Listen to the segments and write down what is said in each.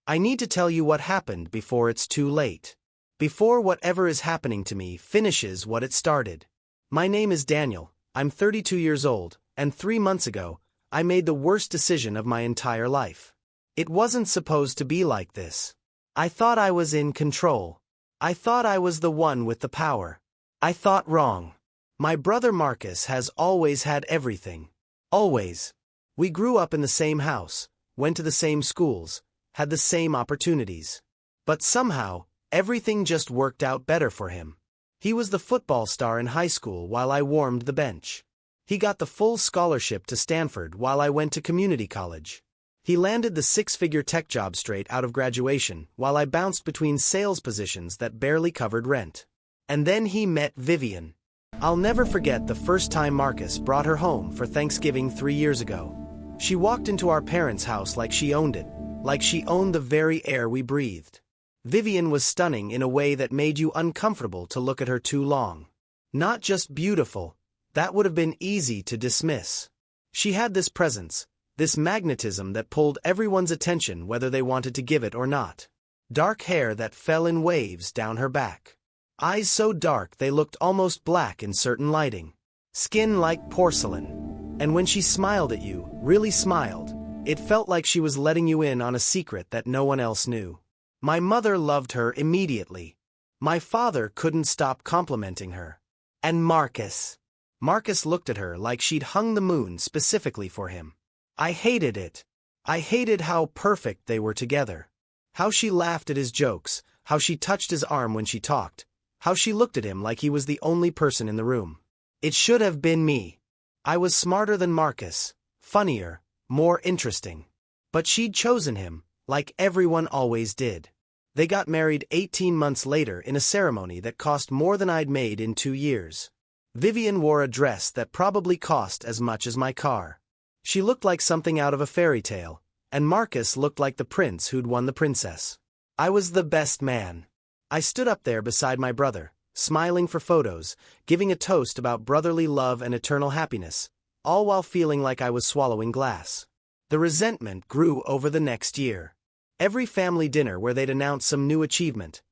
I need to tell you what happened before it's too late. Before whatever is happening to me finishes what it started. My name is Daniel, I'm 32 years old, and 3 months ago, I made the worst decision of my entire life. It wasn't supposed to be like this. I thought I was in control. I thought I was the one with the power. I thought wrong. My brother Marcus has always had everything. Always. We grew up in the same house, went to the same schools, had the same opportunities. But somehow, everything just worked out better for him. He was the football star in high school while I warmed the bench. He got the full scholarship to Stanford while I went to community college. He landed the 6-figure tech job straight out of graduation while I bounced between sales positions that barely covered rent. And then he met Vivian. I'll never forget the first time Marcus brought her home for Thanksgiving 3 years ago. She walked into our parents' house like she owned it, like she owned the very air we breathed. Vivian was stunning in a way that made you uncomfortable to look at her too long. Not just beautiful, that would have been easy to dismiss. She had this presence, this magnetism that pulled everyone's attention whether they wanted to give it or not. Dark hair that fell in waves down her back. Eyes so dark they looked almost black in certain lighting. Skin like porcelain. And when she smiled at you, really smiled, it felt like she was letting you in on a secret that no one else knew. My mother loved her immediately. My father couldn't stop complimenting her. And Marcus. Marcus looked at her like she'd hung the moon specifically for him. I hated it. I hated how perfect they were together. How she laughed at his jokes, how she touched his arm when she talked, how she looked at him like he was the only person in the room. It should have been me. I was smarter than Marcus, funnier, more interesting. But she'd chosen him, like everyone always did. They got married 18 months later in a ceremony that cost more than I'd made in 2 years. Vivian wore a dress that probably cost as much as my car. She looked like something out of a fairy tale, and Marcus looked like the prince who'd won the princess. I was the best man. I stood up there beside my brother, smiling for photos, giving a toast about brotherly love and eternal happiness, all while feeling like I was swallowing glass. The resentment grew over the next year. Every family dinner where they'd announce some new achievement,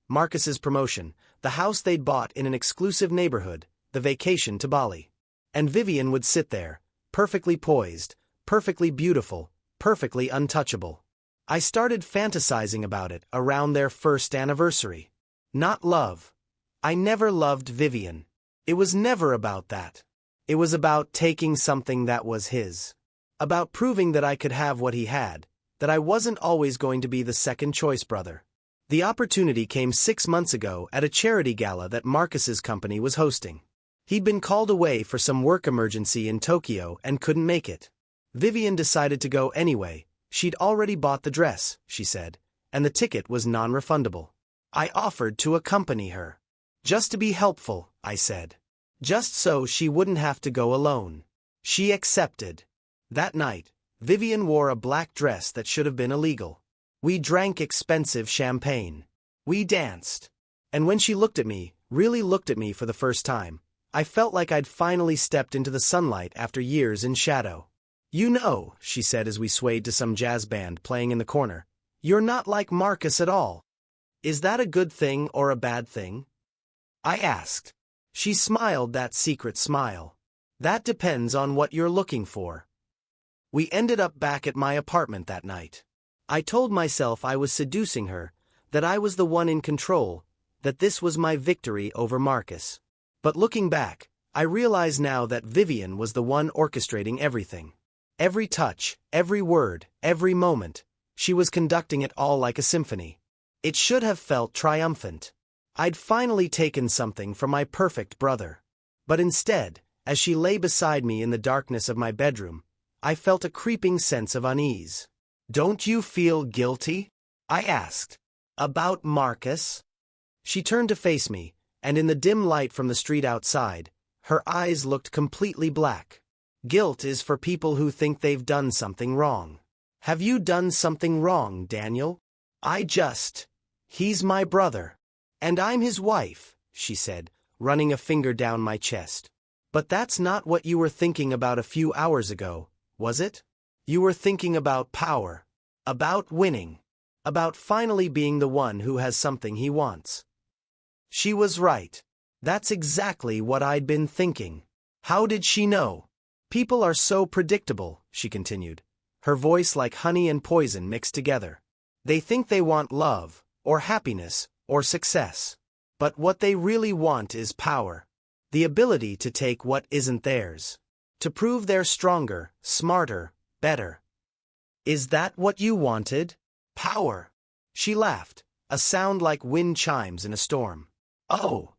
Marcus's promotion, the house they'd bought in an exclusive neighborhood, the vacation to Bali. And Vivian would sit there, perfectly poised, perfectly beautiful, perfectly untouchable. I started fantasizing about it around their first anniversary. Not love. I never loved Vivian. It was never about that. It was about taking something that was his. About proving that I could have what he had, that I wasn't always going to be the second choice brother. The opportunity came 6 months ago at a charity gala that Marcus's company was hosting. He'd been called away for some work emergency in Tokyo and couldn't make it. Vivian decided to go anyway. She'd already bought the dress, she said, and the ticket was non-refundable. I offered to accompany her. Just to be helpful, I said. Just so she wouldn't have to go alone. She accepted. That night, Vivian wore a black dress that should have been illegal. We drank expensive champagne. We danced. And when she looked at me, really looked at me for the first time, I felt like I'd finally stepped into the sunlight after years in shadow. You know, she said as we swayed to some jazz band playing in the corner, you're not like Marcus at all. Is that a good thing or a bad thing? I asked. She smiled that secret smile. That depends on what you're looking for. We ended up back at my apartment that night. I told myself I was seducing her, that I was the one in control, that this was my victory over Marcus. But looking back, I realize now that Vivian was the one orchestrating everything. Every touch, every word, every moment, she was conducting it all like a symphony. It should have felt triumphant. I'd finally taken something from my perfect brother. But instead, as she lay beside me in the darkness of my bedroom, I felt a creeping sense of unease. Don't you feel guilty? I asked. About Marcus? She turned to face me, and in the dim light from the street outside, her eyes looked completely black. Guilt is for people who think they've done something wrong. Have you done something wrong, Daniel? He's my brother. And I'm his wife, she said, running a finger down my chest. But that's not what you were thinking about a few hours ago, was it? You were thinking about power. About winning. about finally being the one who has something he wants. She was right. That's exactly what I'd been thinking. How did she know? People are so predictable, she continued, her voice like honey and poison mixed together. They think they want love, or happiness, or success. But what they really want is power. The ability to take what isn't theirs. To prove they're stronger, smarter, better. Is that what you wanted? Power. She laughed, a sound like wind chimes in a storm. Oh,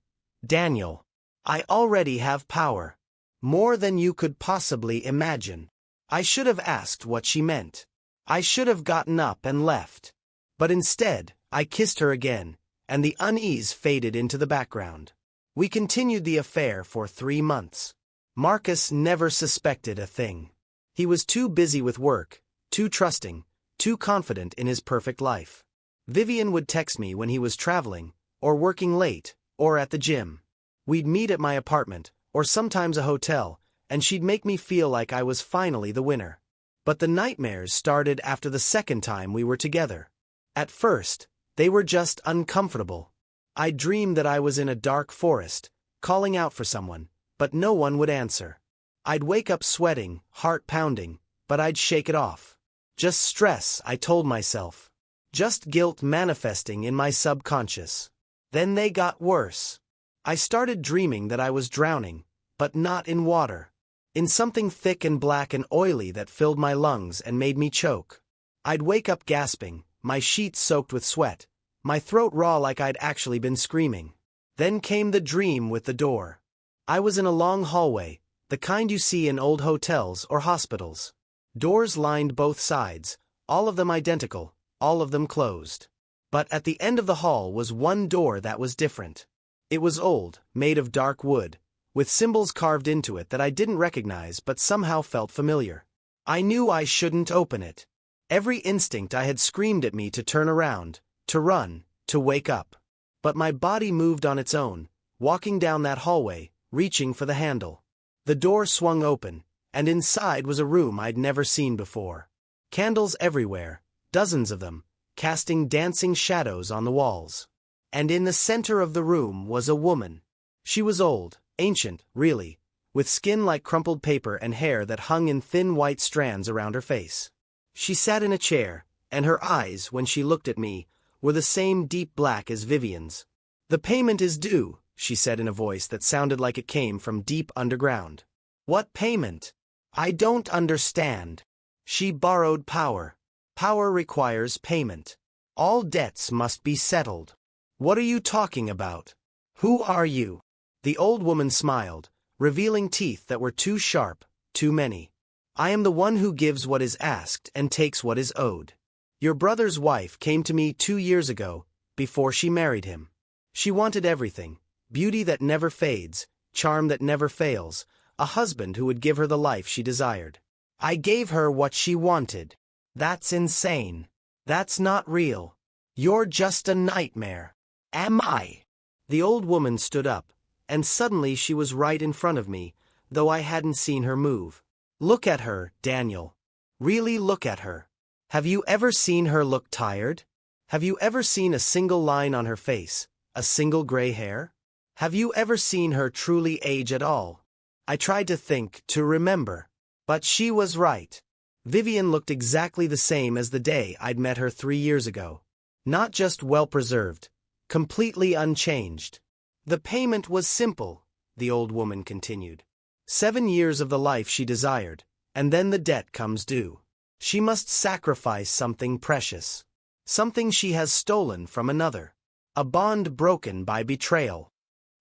Daniel, I already have power. More than you could possibly imagine. I should have asked what she meant. I should have gotten up and left. But instead, I kissed her again, and the unease faded into the background. We continued the affair for 3 months. Marcus never suspected a thing. He was too busy with work, too trusting, too confident in his perfect life. Vivian would text me when he was traveling, or working late, or at the gym. We'd meet at my apartment, or sometimes a hotel, and she'd make me feel like I was finally the winner. But the nightmares started after the second time we were together. At first, they were just uncomfortable. I dreamed that I was in a dark forest, calling out for someone, but no one would answer. I'd wake up sweating, heart pounding, but I'd shake it off. Just stress, I told myself. Just guilt manifesting in my subconscious. Then they got worse. I started dreaming that I was drowning, but not in water. In something thick and black and oily that filled my lungs and made me choke. I'd wake up gasping, my sheets soaked with sweat, my throat raw like I'd actually been screaming. Then came the dream with the door. I was in a long hallway, the kind you see in old hotels or hospitals. Doors lined both sides, all of them identical, all of them closed. But at the end of the hall was one door that was different. It was old, made of dark wood, with symbols carved into it that I didn't recognize but somehow felt familiar. I knew I shouldn't open it. Every instinct I had screamed at me to turn around, to run, to wake up. But my body moved on its own, walking down that hallway, reaching for the handle. The door swung open, and inside was a room I'd never seen before. Candles everywhere, dozens of them, casting dancing shadows on the walls. And in the center of the room was a woman. She was old, ancient, really, with skin like crumpled paper and hair that hung in thin white strands around her face. She sat in a chair, and her eyes, when she looked at me, were the same deep black as Vivian's. "The payment is due," she said in a voice that sounded like it came from deep underground. "What payment? I don't understand." "She borrowed power. Power requires payment. All debts must be settled." "What are you talking about? Who are you?" The old woman smiled, revealing teeth that were too sharp, too many. "I am the one who gives what is asked and takes what is owed. Your brother's wife came to me 2 years ago, before she married him. She wanted everything, beauty that never fades, charm that never fails, a husband who would give her the life she desired. I gave her what she wanted. That's insane. That's not real. You're just a nightmare." "Am I?" The old woman stood up, and suddenly she was right in front of me, though I hadn't seen her move. "Look at her, Daniel. Really look at her. Have you ever seen her look tired? Have you ever seen a single line on her face, a single gray hair? Have you ever seen her truly age at all?" I tried to think, to remember. But she was right. Vivian looked exactly the same as the day I'd met her 3 years ago. Not just well-preserved, completely unchanged. "The payment was simple," the old woman continued. 7 years of the life she desired, and then the debt comes due. She must sacrifice something precious. Something she has stolen from another. A bond broken by betrayal.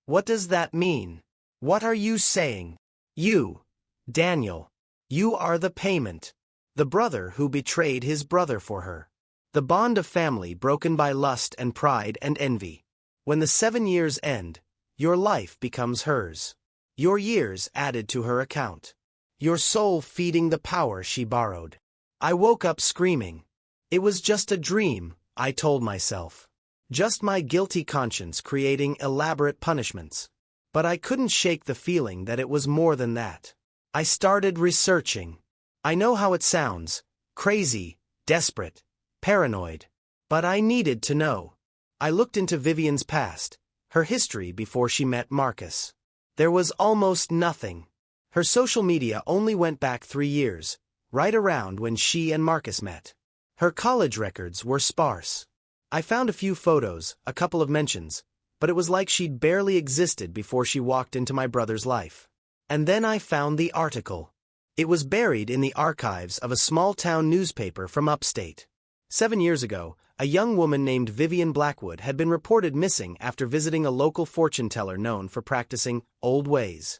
What does that mean? What are you saying? You, Daniel. You are the payment. The brother who betrayed his brother for her. The bond of family broken by lust and pride and envy. When the 7 years end, your life becomes hers. Your years added to her account. Your soul feeding the power she borrowed. I woke up screaming. It was just a dream, I told myself. Just my guilty conscience creating elaborate punishments. But I couldn't shake the feeling that it was more than that. I started researching. I know how it sounds. Crazy, desperate, paranoid. But I needed to know. I looked into Vivian's past, her history before she met Marcus. There was almost nothing. Her social media only went back 3 years, right around when she and Marcus met. Her college records were sparse. I found a few photos, a couple of mentions, but it was like she'd barely existed before she walked into my brother's life. And then I found the article. It was buried in the archives of a small-town newspaper from upstate. 7 years ago, a young woman named Vivian Blackwood had been reported missing after visiting a local fortune teller known for practicing old ways.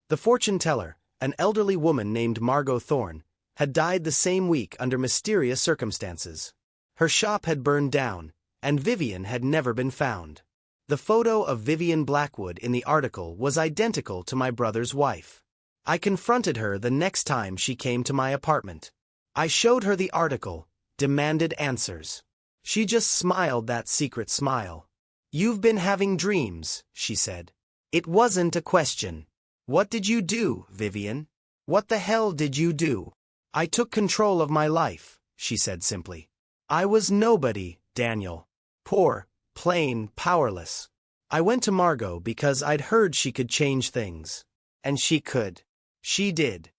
The fortune teller, an elderly woman named Margot Thorne, had died the same week under mysterious circumstances. Her shop had burned down, and Vivian had never been found. The photo of Vivian Blackwood in the article was identical to my brother's wife. I confronted her the next time she came to my apartment. I showed her the article, demanded answers. She just smiled that secret smile. "You've been having dreams," she said. "It wasn't a question. What did you do, Vivian? What the hell did you do?" "I took control of my life," she said simply. "I was nobody, Daniel. Poor, plain, powerless. I went to Margot because I'd heard she could change things. And she could. She did.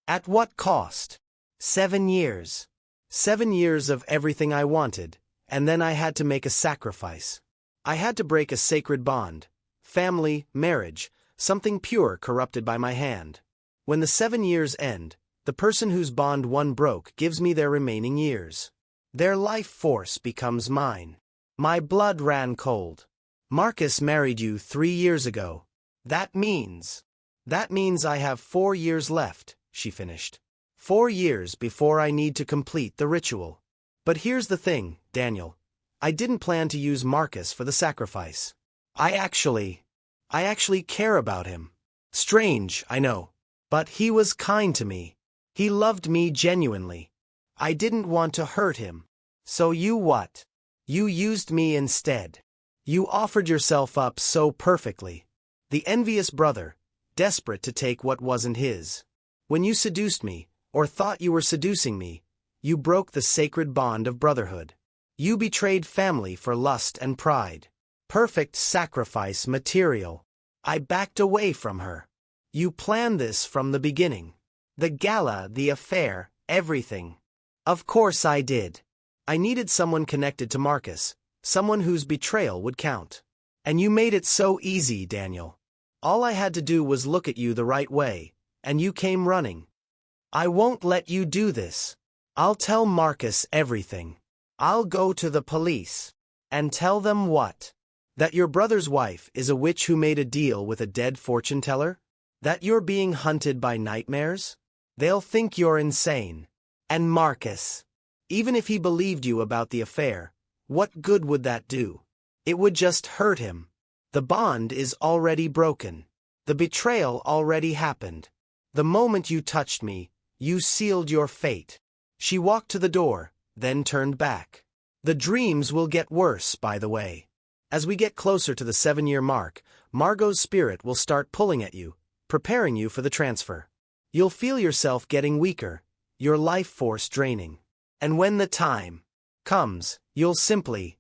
At what cost? 7 years. 7 years of everything I wanted, and then I had to make a sacrifice. I had to break a sacred bond. Family, marriage, something pure corrupted by my hand. When the 7 years end, the person whose bond one broke gives me their remaining years. Their life force becomes mine. My blood ran cold. Marcus married you 3 years ago. That means I have 4 years left," she finished. 4 years before I need to complete the ritual. But here's the thing, Daniel. I didn't plan to use Marcus for the sacrifice. I actually care about him. Strange, I know. But he was kind to me. He loved me genuinely. I didn't want to hurt him. So you what? You used me instead. You offered yourself up so perfectly. The envious brother, desperate to take what wasn't his. When you seduced me, or thought you were seducing me, you broke the sacred bond of brotherhood. You betrayed family for lust and pride. Perfect sacrifice material. I backed away from her. You planned this from the beginning. The gala, the affair, everything. Of course I did. I needed someone connected to Marcus, someone whose betrayal would count. And you made it so easy, Daniel. All I had to do was look at you the right way, and you came running. I won't let you do this. I'll tell Marcus everything. I'll go to the police. And tell them what? That your brother's wife is a witch who made a deal with a dead fortune teller? That you're being hunted by nightmares? They'll think you're insane. And Marcus, even if he believed you about the affair, what good would that do? It would just hurt him. The bond is already broken. The betrayal already happened. The moment you touched me, you sealed your fate. She walked to the door, then turned back. The dreams will get worse, by the way. As we get closer to the 7-year mark, Margot's spirit will start pulling at you, preparing you for the transfer. You'll feel yourself getting weaker, your life force draining. And when the time comes, you'll simply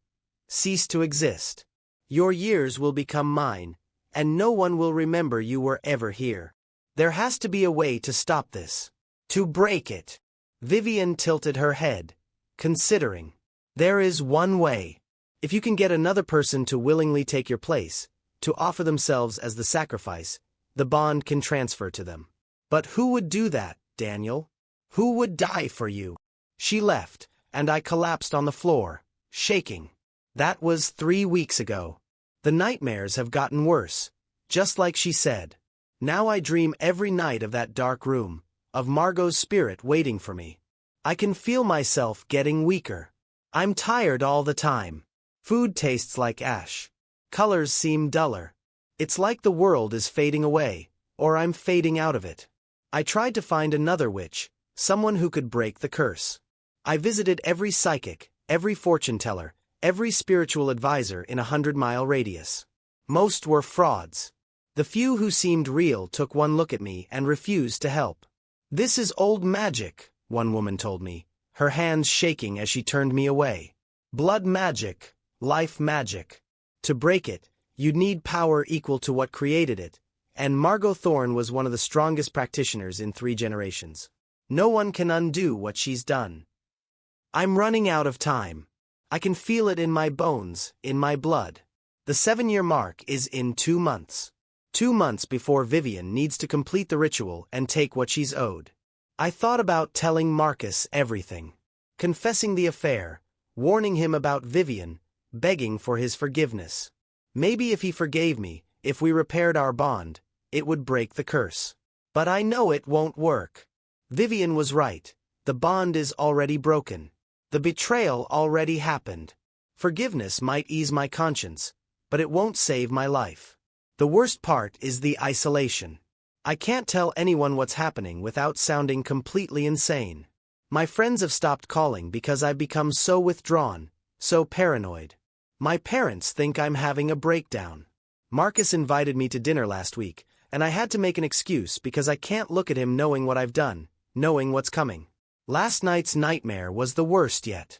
cease to exist. Your years will become mine, and no one will remember you were ever here. There has to be a way to stop this. To break it. Vivian tilted her head, considering. There is one way. If you can get another person to willingly take your place, to offer themselves as the sacrifice, the bond can transfer to them. But who would do that, Daniel? Who would die for you? She left, and I collapsed on the floor, shaking. That was 3 weeks ago. The nightmares have gotten worse, just like she said. Now I dream every night of that dark room, of Margot's spirit waiting for me. I can feel myself getting weaker. I'm tired all the time. Food tastes like ash. Colors seem duller. It's like the world is fading away, or I'm fading out of it. I tried to find another witch, someone who could break the curse. I visited every psychic, every fortune teller, every spiritual advisor in a 100-mile radius. Most were frauds. The few who seemed real took one look at me and refused to help. This is old magic, one woman told me, her hands shaking as she turned me away. Blood magic, life magic. To break it, you'd need power equal to what created it, and Margot Thorne was one of the strongest practitioners in 3 generations. No one can undo what she's done. I'm running out of time. I can feel it in my bones, in my blood. The 7-year mark is in 2 months. 2 months before Vivian needs to complete the ritual and take what she's owed. I thought about telling Marcus everything. Confessing the affair, warning him about Vivian, begging for his forgiveness. Maybe if he forgave me, if we repaired our bond, it would break the curse. But I know it won't work. Vivian was right. The bond is already broken. The betrayal already happened. Forgiveness might ease my conscience, but it won't save my life. The worst part is the isolation. I can't tell anyone what's happening without sounding completely insane. My friends have stopped calling because I've become so withdrawn, so paranoid. My parents think I'm having a breakdown. Marcus invited me to dinner last week, and I had to make an excuse because I can't look at him knowing what I've done, knowing what's coming. Last night's nightmare was the worst yet.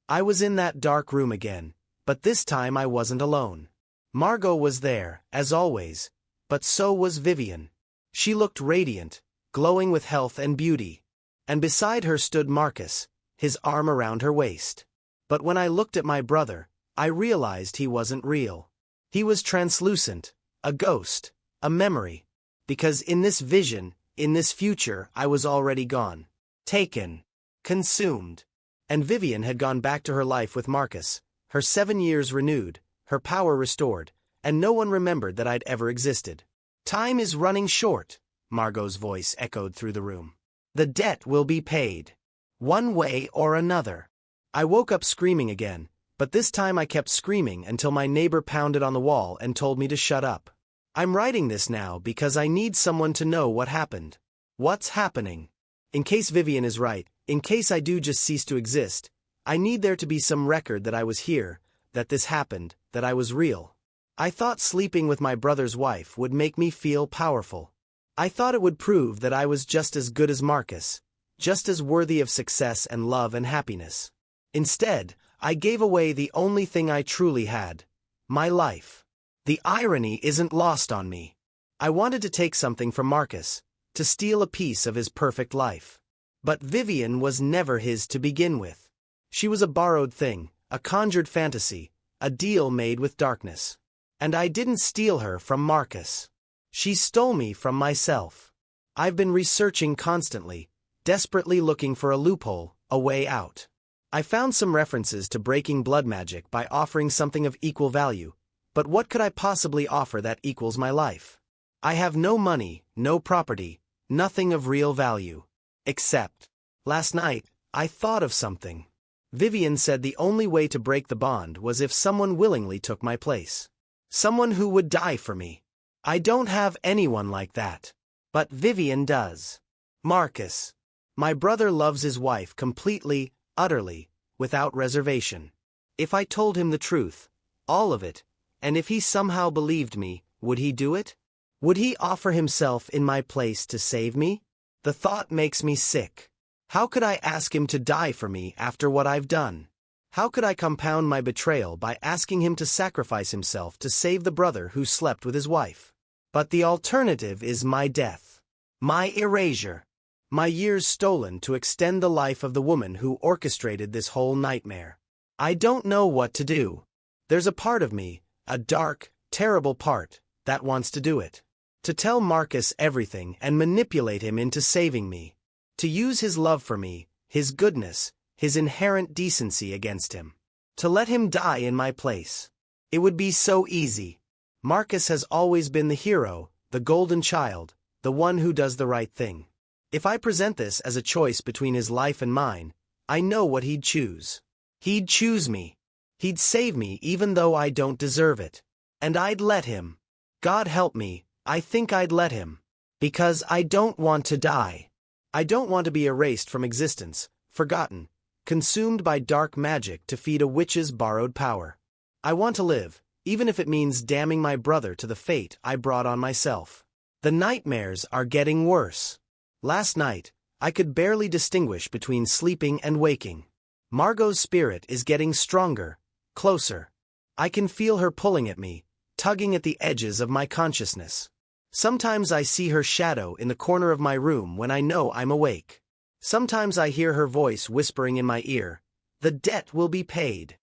I was in that dark room again, but this time I wasn't alone. Margot was there, as always, but so was Vivian. She looked radiant, glowing with health and beauty. And beside her stood Marcus, his arm around her waist. But when I looked at my brother, I realized he wasn't real. He was translucent, a ghost, a memory. Because in this vision, in this future, I was already gone. Taken. Consumed. And Vivian had gone back to her life with Marcus, her 7 years renewed, her power restored, and no one remembered that I'd ever existed. Time is running short, Margot's voice echoed through the room. The debt will be paid. One way or another. I woke up screaming again, but this time I kept screaming until my neighbor pounded on the wall and told me to shut up. I'm writing this now because I need someone to know what happened. What's happening? In case Vivian is right, in case I do just cease to exist, I need there to be some record that I was here, that this happened, that I was real. I thought sleeping with my brother's wife would make me feel powerful. I thought it would prove that I was just as good as Marcus, just as worthy of success and love and happiness. Instead, I gave away the only thing I truly had, my life. The irony isn't lost on me. I wanted to take something from Marcus, to steal a piece of his perfect life. But Vivian was never his to begin with. She was a borrowed thing, a conjured fantasy, a deal made with darkness. And I didn't steal her from Marcus. She stole me from myself. I've been researching constantly, desperately looking for a loophole, a way out. I found some references to breaking blood magic by offering something of equal value, but what could I possibly offer that equals my life? I have no money, no property, nothing of real value. Except, last night, I thought of something. Vivian said the only way to break the bond was if someone willingly took my place. Someone who would die for me. I don't have anyone like that. But Vivian does. Marcus. My brother loves his wife completely, utterly, without reservation. If I told him the truth, all of it, and if he somehow believed me, would he do it? Would he offer himself in my place to save me? The thought makes me sick. How could I ask him to die for me after what I've done? How could I compound my betrayal by asking him to sacrifice himself to save the brother who slept with his wife? But the alternative is my death. My erasure. My years stolen to extend the life of the woman who orchestrated this whole nightmare. I don't know what to do. There's a part of me, a dark, terrible part, that wants to do it. To tell Marcus everything and manipulate him into saving me. To use his love for me, his goodness, his inherent decency against him. To let him die in my place. It would be so easy. Marcus has always been the hero, the golden child, the one who does the right thing. If I present this as a choice between his life and mine, I know what he'd choose. He'd choose me. He'd save me even though I don't deserve it. And I'd let him. God help me, I think I'd let him. Because I don't want to die. I don't want to be erased from existence, forgotten, consumed by dark magic to feed a witch's borrowed power. I want to live, even if it means damning my brother to the fate I brought on myself. The nightmares are getting worse. Last night, I could barely distinguish between sleeping and waking. Margot's spirit is getting stronger, closer. I can feel her pulling at me, tugging at the edges of my consciousness. Sometimes I see her shadow in the corner of my room when I know I'm awake. Sometimes I hear her voice whispering in my ear, "The debt will be paid."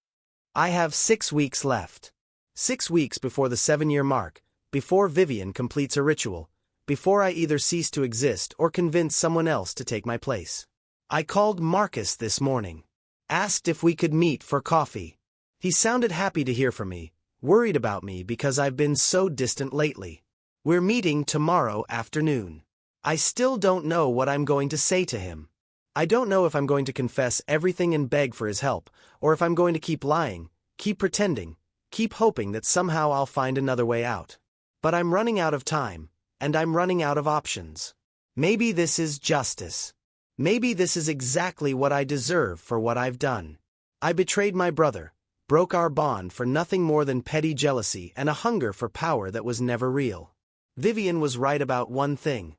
I have 6 weeks left. 6 weeks before the 7-year mark, before Vivian completes a ritual, before I either cease to exist or convince someone else to take my place. I called Marcus this morning. Asked if we could meet for coffee. He sounded happy to hear from me, worried about me because I've been so distant lately. We're meeting tomorrow afternoon. I still don't know what I'm going to say to him. I don't know if I'm going to confess everything and beg for his help, or if I'm going to keep lying, keep pretending, keep hoping that somehow I'll find another way out. But I'm running out of time, and I'm running out of options. Maybe this is justice. Maybe this is exactly what I deserve for what I've done. I betrayed my brother, broke our bond for nothing more than petty jealousy and a hunger for power that was never real. Vivian was right about one thing.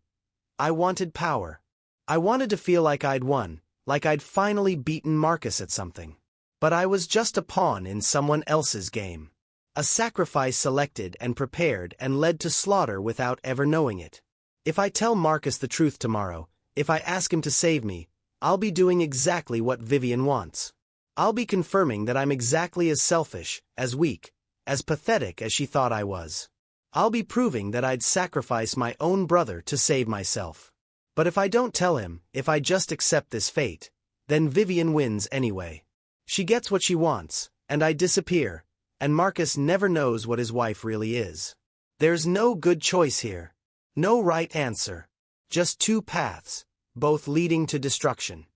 I wanted power. I wanted to feel like I'd won, like I'd finally beaten Marcus at something. But I was just a pawn in someone else's game. A sacrifice selected and prepared and led to slaughter without ever knowing it. If I tell Marcus the truth tomorrow, if I ask him to save me, I'll be doing exactly what Vivian wants. I'll be confirming that I'm exactly as selfish, as weak, as pathetic as she thought I was. I'll be proving that I'd sacrifice my own brother to save myself. But if I don't tell him, if I just accept this fate, then Vivian wins anyway. She gets what she wants, and I disappear, and Marcus never knows what his wife really is. There's no good choice here. No right answer. Just 2 paths, both leading to destruction.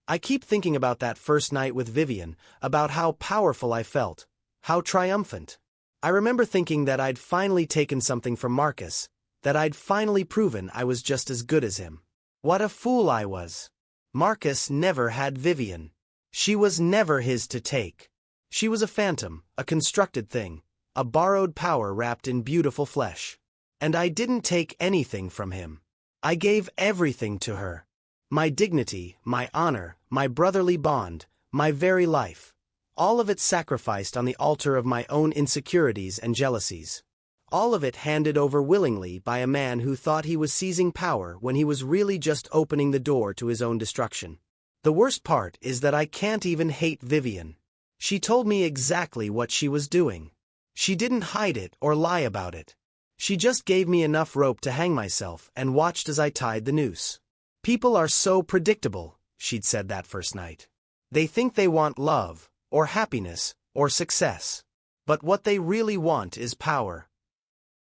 I keep thinking about that first night with Vivian, about how powerful I felt, how triumphant. I remember thinking that I'd finally taken something from Marcus, that I'd finally proven I was just as good as him. What a fool I was. Marcus never had Vivian. She was never his to take. She was a phantom, a constructed thing, a borrowed power wrapped in beautiful flesh. And I didn't take anything from him. I gave everything to her. My dignity, my honor, my brotherly bond, my very life. All of it sacrificed on the altar of my own insecurities and jealousies. All of it handed over willingly by a man who thought he was seizing power when he was really just opening the door to his own destruction. The worst part is that I can't even hate Vivian. She told me exactly what she was doing. She didn't hide it or lie about it. She just gave me enough rope to hang myself and watched as I tied the noose. People are so predictable, she'd said that first night. They think they want love, or happiness, or success. But what they really want is power.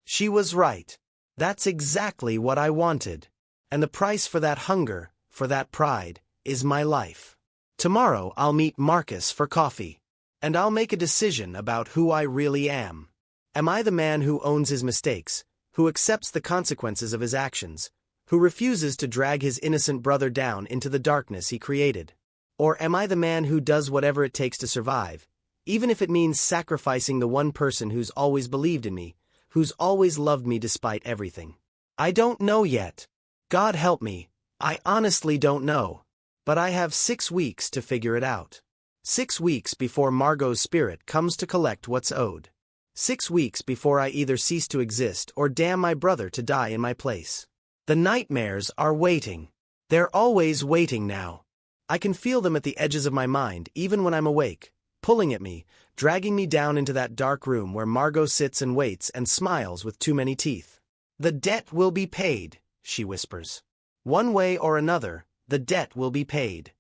She was right. That's exactly what I wanted. And the price for that hunger, for that pride, is my life. Tomorrow I'll meet Marcus for coffee. And I'll make a decision about who I really am. Am I the man who owns his mistakes, who accepts the consequences of his actions, who refuses to drag his innocent brother down into the darkness he created? Or am I the man who does whatever it takes to survive, even if it means sacrificing the one person who's always believed in me, who's always loved me despite everything? I don't know yet. God help me, I honestly don't know. But I have 6 weeks to figure it out. 6 weeks before Margot's spirit comes to collect what's owed. 6 weeks before I either cease to exist or damn my brother to die in my place. The nightmares are waiting. They're always waiting now. I can feel them at the edges of my mind even when I'm awake, pulling at me, dragging me down into that dark room where Margot sits and waits and smiles with too many teeth. The debt will be paid, she whispers. One way or another, the debt will be paid.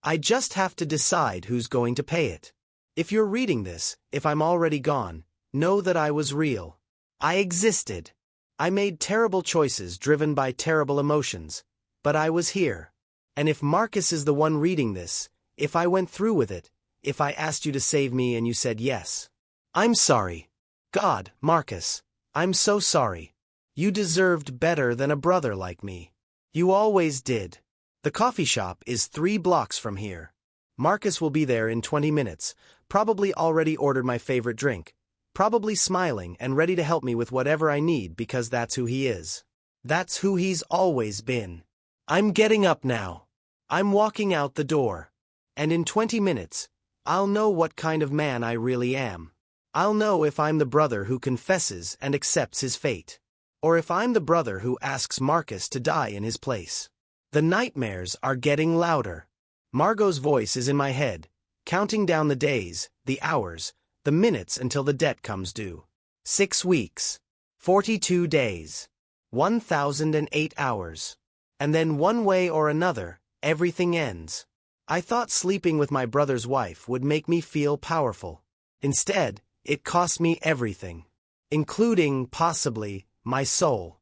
I just have to decide who's going to pay it. If you're reading this, if I'm already gone, know that I was real. I existed. I made terrible choices driven by terrible emotions, but I was here. And if Marcus is the one reading this, if I went through with it, if I asked you to save me and you said yes, I'm sorry. God, Marcus, I'm so sorry. You deserved better than a brother like me. You always did. The coffee shop is 3 blocks from here. Marcus will be there in 20 minutes, probably already ordered my favorite drink, probably smiling and ready to help me with whatever I need because that's who he is. That's who he's always been. I'm getting up now. I'm walking out the door. And in 20 minutes, I'll know what kind of man I really am. I'll know if I'm the brother who confesses and accepts his fate, or if I'm the brother who asks Marcus to die in his place. The nightmares are getting louder. Margot's voice is in my head, counting down the days, the hours, the minutes until the debt comes due. 6 weeks. 42 days. 1,008 hours. And then one way or another, everything ends. I thought sleeping with my brother's wife would make me feel powerful. Instead, it cost me everything. Including, possibly, my soul.